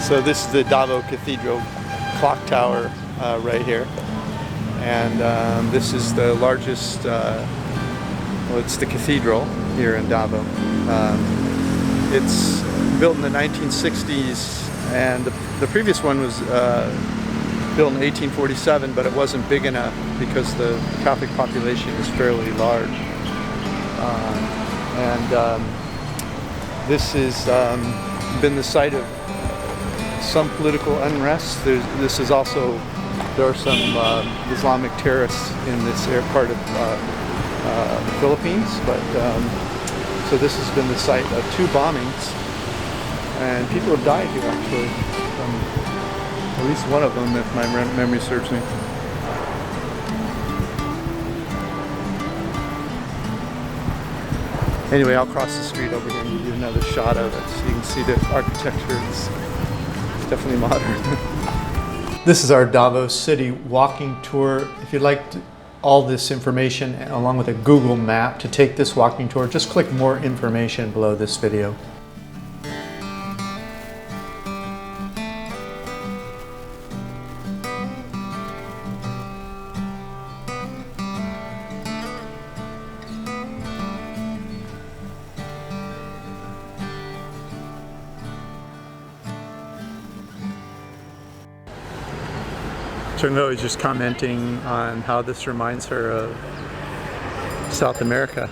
So this is the Davao Cathedral clock tower right here, and this is the largest, well, it's the cathedral here in Davao. It's built in the 1960s, and the previous one was built in 1847, but it wasn't big enough because the Catholic population is fairly large. This has been the site of some political unrest. There are some Islamic terrorists in this part of the Philippines, but so this has been the site of 2 bombings, and people have died here actually. At least one of them, if my memory serves me. Anyway, I'll cross the street over here and give you another shot of it so you can see the architecture. It's definitely modern. This is our Davao City walking tour. If you'd like all this information along with a Google map to take this walking tour, just click more information below this video. 𝗏𝗏 is just commenting on how this reminds her of South America.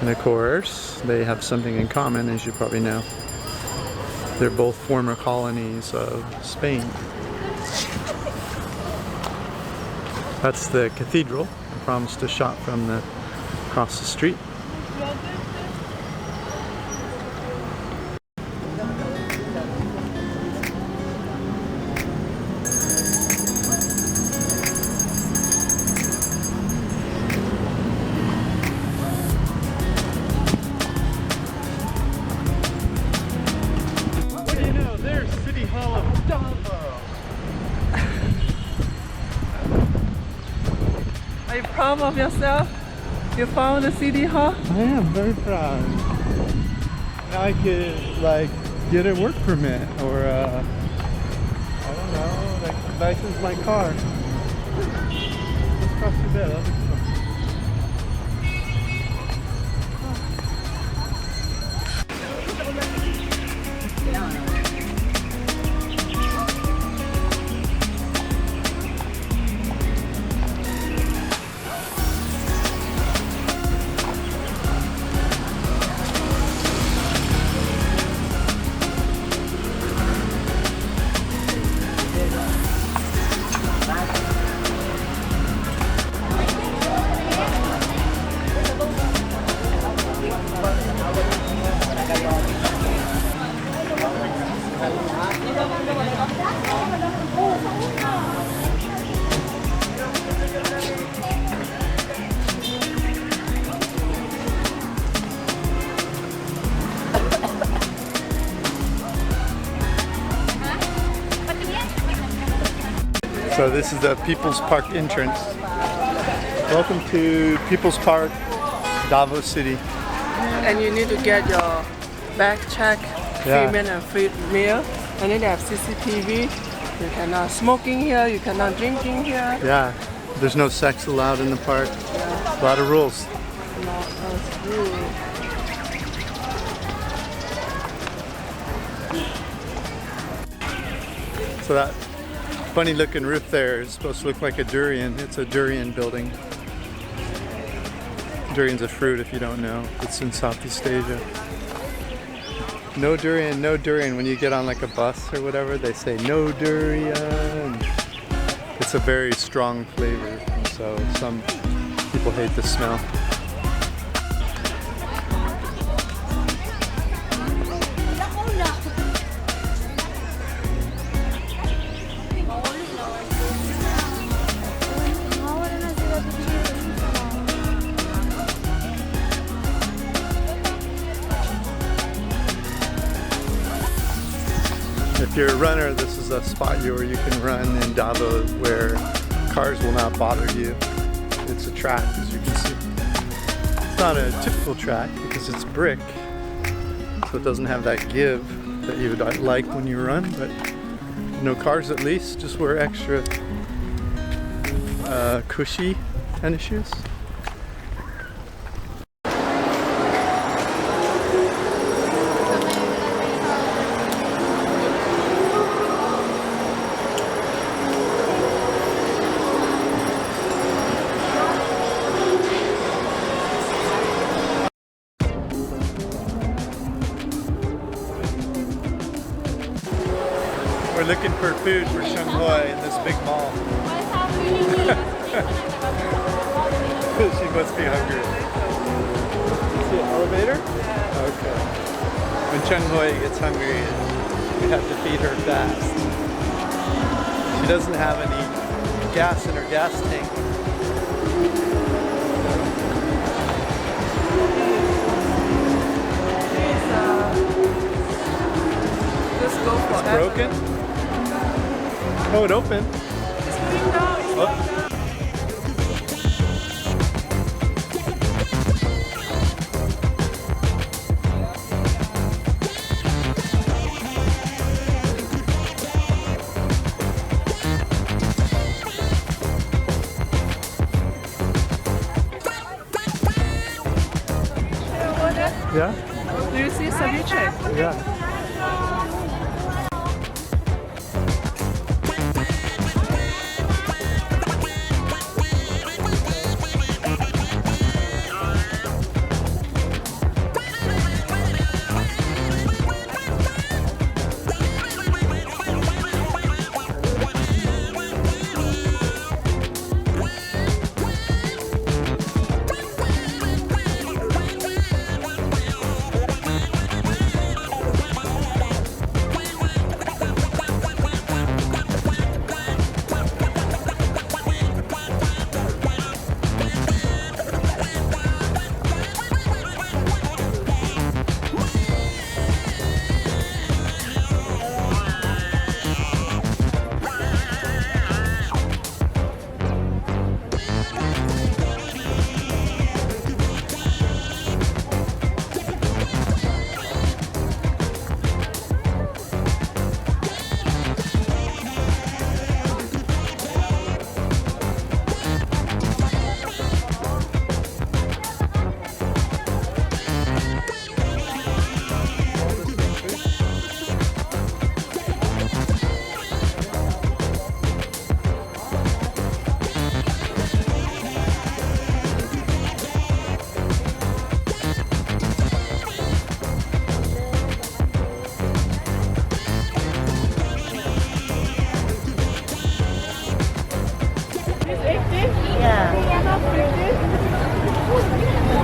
And of course, they have something in common, as you probably know. They're both former colonies of Spain. That's the cathedral. I promised a shot from across the street. Are you proud of yourself? You found the city hall? I am very proud. Now I could like get a work permit or I don't know, like license my car. Let's cross the bed. That'll be fun. So this is the People's Park entrance. Welcome to People's Park, Davao City. And you need to get your bag check, free meal and free meal. And then they have CCTV. You cannot smoking here, you cannot drinking here. Yeah, there's no sex allowed in the park. Yeah. A lot of rules. So that funny looking roof there is supposed to look like a durian. It's a durian building. Durian's a fruit if you don't know. It's in Southeast Asia. No durian, no durian. When you get on like a bus or whatever, they say no durian. It's a very strong flavor, and so some people hate the smell. If you're a runner, this is a spot where you can run in Davao where cars will not bother you. It's a track, as you can see. It's not a typical track because it's brick, so it doesn't have that give that you would like when you run, but no cars at least. Just wear extra cushy tennis shoes. We're looking for food for 𝐷𝗏𝐻 in this big mall. She must be hungry. See an elevator? Okay. When 𝐷𝗏𝐻 gets hungry, we have to feed her fast. She doesn't have any gas in her gas tank. It's broken? Oh, it opened. Oh. Yeah? Do you see ceviche? Yeah.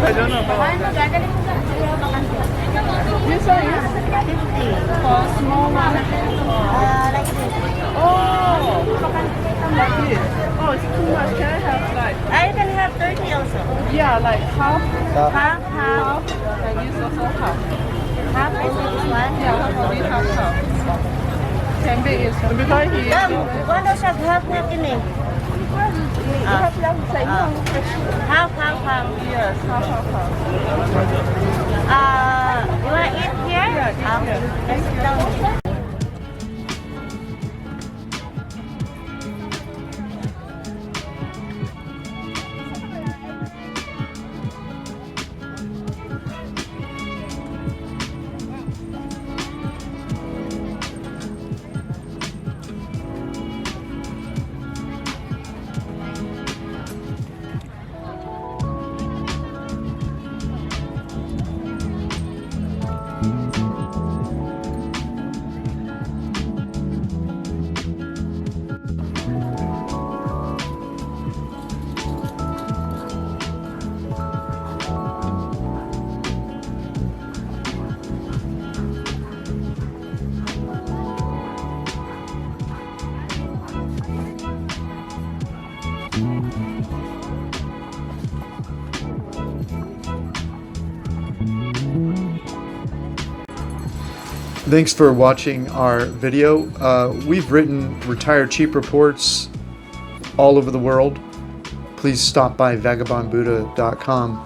I don't know about that. This one is 50 for small one. Like this. Oh, like this. Oh, it's too much. Can I have like? I can have 30 also. Yeah, like half. Half. And this also half. Half is this one. Yeah, this half. Can be is because he. One also half ini. Half. Yes, half. You want to eat here? Yeah, eat here. Let's sit down. Thanks for watching our video. We've written retired cheap reports all over the world. Please stop by 𝒣𝗵𝗲𝐵𝒂𝐻.com,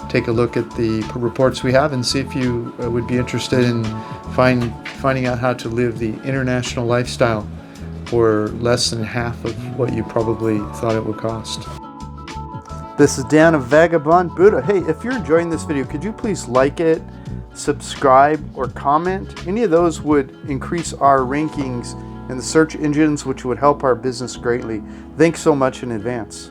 take a look at the reports we have and see if you would be interested in finding out how to live the international lifestyle for less than half of what you probably thought it would cost. This is Dan of Vagabond Buddha. Hey, if you're enjoying this video, could you please like it, subscribe, or comment? Any of those would increase our rankings in the search engines, which would help our business greatly. Thanks so much in advance.